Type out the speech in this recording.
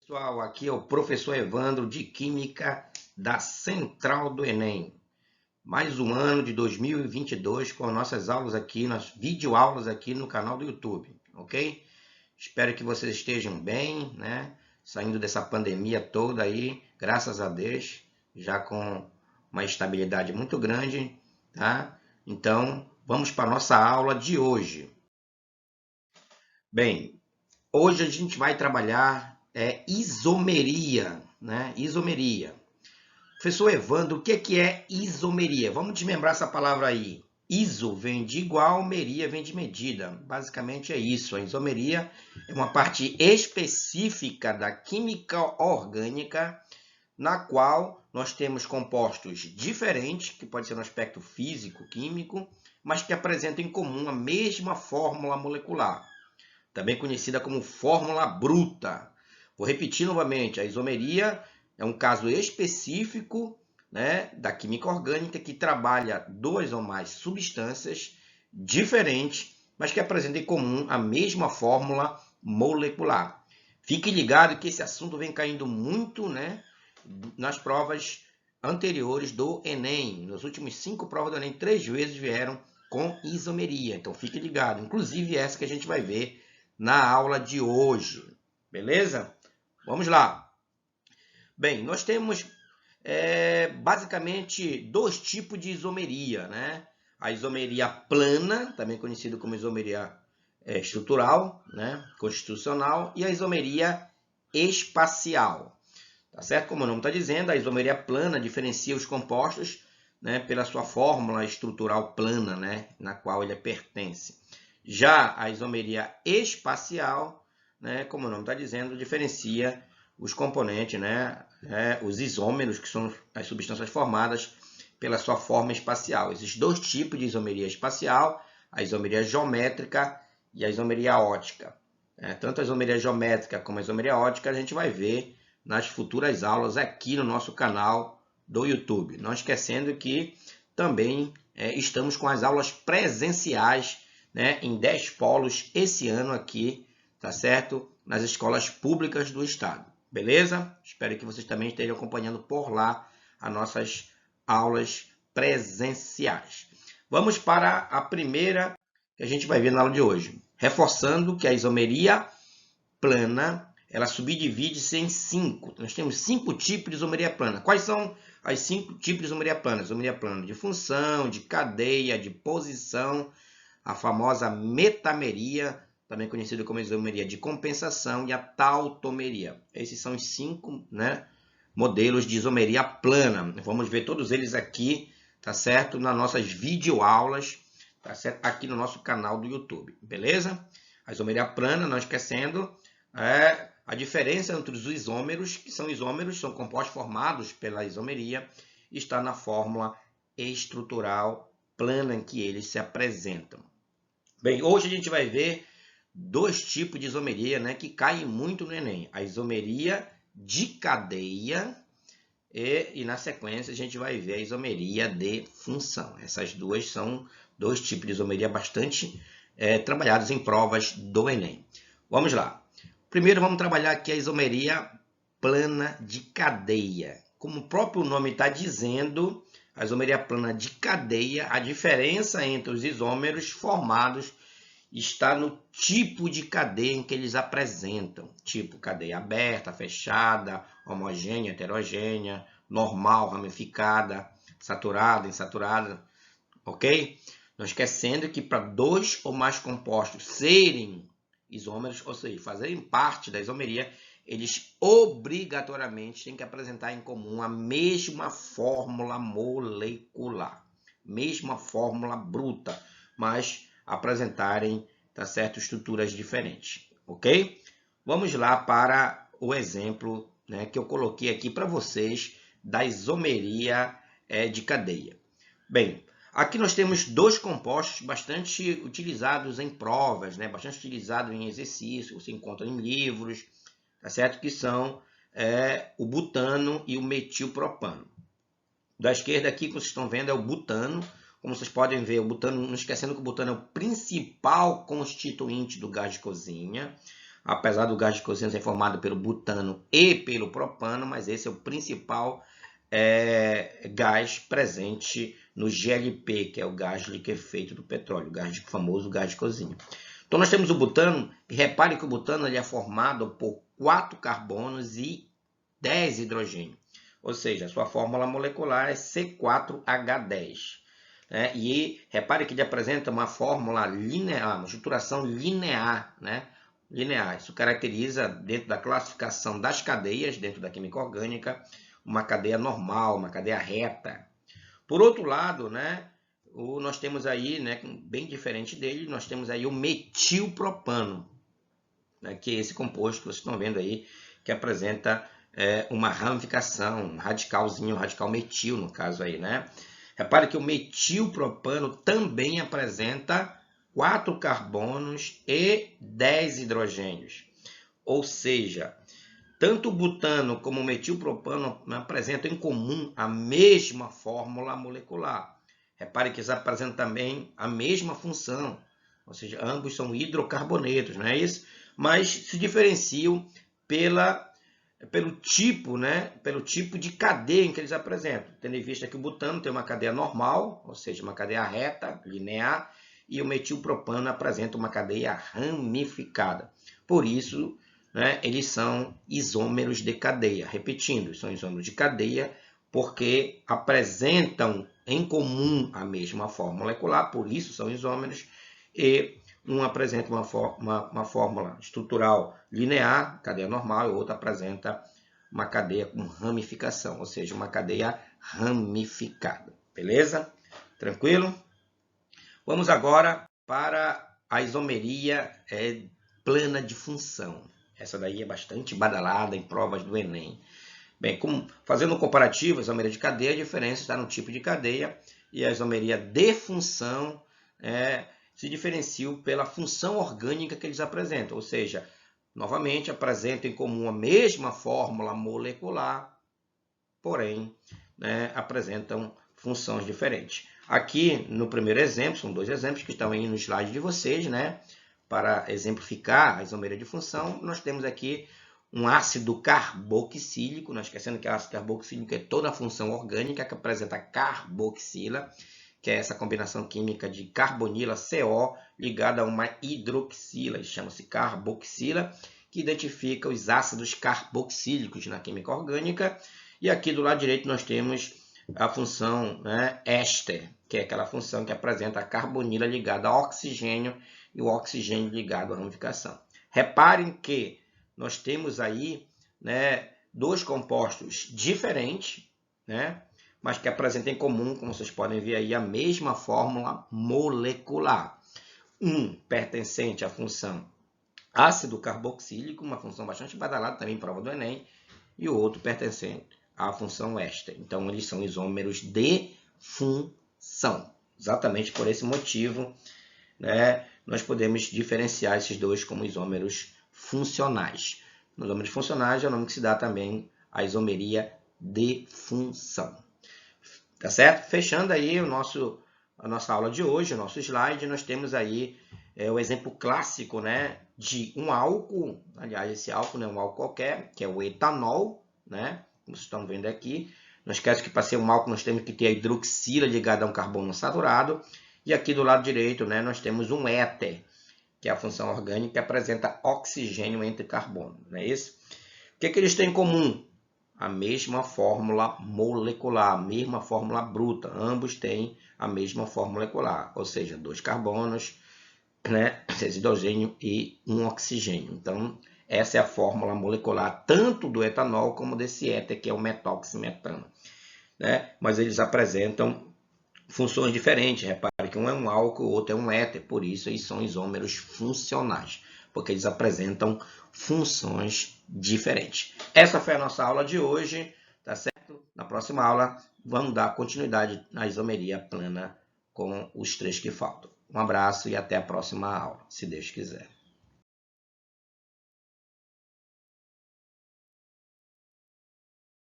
Pessoal, aqui é o professor Evandro de Química da Central do Enem. Mais um ano de 2022 com nossas aulas aqui, nas videoaulas aqui no canal do YouTube, ok? Espero que vocês estejam bem, né? Saindo dessa pandemia toda aí, graças a Deus, já com uma estabilidade muito grande, tá? Então, vamos para a nossa aula de hoje. Bem, hoje a gente vai trabalhar isomeria, né? Isomeria. Professor Evandro, o que é isomeria? Vamos desmembrar essa palavra aí. Iso vem de igual, meria vem de medida. Basicamente é isso. A isomeria é uma parte específica da química orgânica na qual nós temos compostos diferentes, que pode ser no aspecto físico, químico, mas que apresentam em comum a mesma fórmula molecular, também conhecida como fórmula bruta. Vou repetir novamente, a isomeria é um caso específico, né, da química orgânica que trabalha duas ou mais substâncias diferentes, mas que apresentam em comum a mesma fórmula molecular. Fique ligado que esse assunto vem caindo muito, né, nas provas anteriores do Enem. Nas últimas 5 provas do Enem, 3 vezes vieram com isomeria. Então fique ligado, inclusive essa que a gente vai ver na aula de hoje, beleza? Vamos lá. Bem, nós temos basicamente dois tipos de isomeria, né? A isomeria plana, também conhecida como isomeria estrutural, né? Constitucional, e a isomeria espacial. Tá certo? Como o nome está dizendo, a isomeria plana diferencia os compostos, né, pela sua fórmula estrutural plana, né, na qual ele pertence. Já a isomeria espacial, né, como o nome está dizendo, diferencia os componentes, né, os isômeros, que são as substâncias formadas pela sua forma espacial. Existem dois tipos de isomeria espacial, a isomeria geométrica e a isomeria ótica. Tanto a isomeria geométrica como a isomeria ótica a gente vai ver nas futuras aulas aqui no nosso canal do YouTube. Não esquecendo que também estamos com as aulas presenciais, né, em 10 polos esse ano aqui, tá certo? Nas escolas públicas do estado, beleza? Espero que vocês também estejam acompanhando por lá as nossas aulas presenciais. Vamos para a primeira que a gente vai ver na aula de hoje. Reforçando que a isomeria plana, ela subdivide-se em 5. Nós temos 5 tipos de isomeria plana. Quais são os 5 tipos de isomeria plana? Isomeria plana de função, de cadeia, de posição, a famosa metameria, também conhecida como isomeria de compensação, e a tautomeria. Esses são os 5, né, modelos de isomeria plana. Vamos ver todos eles aqui, tá certo? Nas nossas videoaulas, tá certo? Aqui no nosso canal do YouTube, beleza? A isomeria plana, não esquecendo, a diferença entre os isômeros, que são isômeros, são compostos formados pela isomeria, está na fórmula estrutural plana em que eles se apresentam. Bem, hoje a gente vai ver dois tipos de isomeria, né, que caem muito no Enem. A isomeria de cadeia e na sequência a gente vai ver a isomeria de função. Essas duas são dois tipos de isomeria bastante trabalhados em provas do Enem. Vamos lá. Primeiro vamos trabalhar aqui a isomeria plana de cadeia. Como o próprio nome está dizendo, a isomeria plana de cadeia, a diferença entre os isômeros formados está no tipo de cadeia em que eles apresentam. Tipo cadeia aberta, fechada, homogênea, heterogênea, normal, ramificada, saturada, insaturada, ok? Não esquecendo que para dois ou mais compostos serem isômeros, ou seja, fazerem parte da isomeria, eles obrigatoriamente têm que apresentar em comum a mesma fórmula molecular, mesma fórmula bruta, mas apresentarem, tá certo, estruturas diferentes, ok? Vamos lá para o exemplo, né, que eu coloquei aqui para vocês da isomeria de cadeia. Bem, aqui nós temos dois compostos bastante utilizados em provas, né? Bastante utilizados em exercícios, você encontra em livros, tá certo? Que são o butano e o metilpropano. Da esquerda aqui, que vocês estão vendo, é o butano. Como vocês podem ver, o butano, não esquecendo que o butano é o principal constituinte do gás de cozinha. apesar do gás de cozinha ser formado pelo butano e pelo propano, mas esse é o principal gás presente no GLP, que é o gás liquefeito do petróleo, o famoso gás de cozinha. Então nós temos o butano, e repare que o butano ele é formado por 4 carbonos e 10 hidrogênios, ou seja, a sua fórmula molecular é C4H10. Né? E repare que ele apresenta uma fórmula linear, uma estruturação linear, né? Linear. Isso caracteriza, dentro da classificação das cadeias, dentro da química orgânica, uma cadeia normal, uma cadeia reta. Por outro lado, né, nós temos aí, né, bem diferente dele, nós temos aí o metilpropano, né, que é esse composto que vocês estão vendo aí, que apresenta uma ramificação, um radicalzinho, um radical metil, no caso aí, né? Repare que o metilpropano também apresenta 4 carbonos e 10 hidrogênios. Ou seja, tanto o butano como o metilpropano apresentam em comum a mesma fórmula molecular. Repare que eles apresentam também a mesma função, ou seja, ambos são hidrocarbonetos, não é isso? Mas se diferenciam pelo tipo, né? Pelo tipo de cadeia em que eles apresentam. Tendo em vista que o butano tem uma cadeia normal, ou seja, uma cadeia reta, linear, e o metilpropano apresenta uma cadeia ramificada. Por isso, né, eles são isômeros de cadeia. Repetindo, são isômeros de cadeia porque apresentam em comum a mesma fórmula molecular, por isso são isômeros, e um apresenta uma fórmula estrutural linear, cadeia normal, e o outro apresenta uma cadeia com ramificação, ou seja, uma cadeia ramificada. Beleza? Tranquilo? Vamos agora para a isomeria plana de função. Essa daí é bastante badalada em provas do Enem. Bem, fazendo um comparativo, a isomeria de cadeia, a diferença está no tipo de cadeia, e a isomeria de função se diferenciam pela função orgânica que eles apresentam, ou seja, novamente apresentam em comum a mesma fórmula molecular, porém, né, apresentam funções diferentes. Aqui, no primeiro exemplo, são 2 exemplos que estão aí no slide de vocês, né? Para exemplificar a isomeria de função, nós temos aqui um ácido carboxílico, não esquecendo que o ácido carboxílico é toda a função orgânica que apresenta carboxila, que é essa combinação química de carbonila CO ligada a uma hidroxila, chama-se carboxila, que identifica os ácidos carboxílicos na química orgânica. E aqui do lado direito nós temos a função, né, éster, que é aquela função que apresenta a carbonila ligada a oxigênio e o oxigênio ligado à ramificação. Reparem que nós temos aí, né, 2 compostos diferentes, né, mas que apresentam em comum, como vocês podem ver aí, a mesma fórmula molecular. Um pertencente à função ácido carboxílico, uma função bastante badalada também em prova do Enem, e o outro pertencente à função éster. Então, eles são isômeros de função. Exatamente por esse motivo, né, nós podemos diferenciar esses dois como isômeros funcionais. Nos isômeros funcionais é o nome que se dá também à isomeria de função. Tá certo? Fechando aí a nossa aula de hoje, o nosso slide, nós temos aí o exemplo clássico, né, de um álcool. Aliás, esse álcool não é um álcool qualquer, que é o etanol, né? Como vocês estão vendo aqui. Não esquece que para ser um álcool nós temos que ter a hidroxila ligada a um carbono saturado. E aqui do lado direito, né, nós temos um éter, que é a função orgânica que apresenta oxigênio entre carbono. Não é isso? O que eles têm em comum? A mesma fórmula molecular, a mesma fórmula bruta. Ambos têm a mesma fórmula molecular, ou seja, 2 carbonos, né, 6 hidrogênio e 1 oxigênio. Então, essa é a fórmula molecular tanto do etanol como desse éter, que é o metoximetano. Né? Mas eles apresentam funções diferentes. Repare que um é um álcool, o outro é um éter, por isso eles são isômeros funcionais, porque eles apresentam funções diferentes. Essa foi a nossa aula de hoje, tá certo? Na próxima aula vamos dar continuidade na isomeria plana com os 3 que faltam. Um abraço e até a próxima aula, se Deus quiser.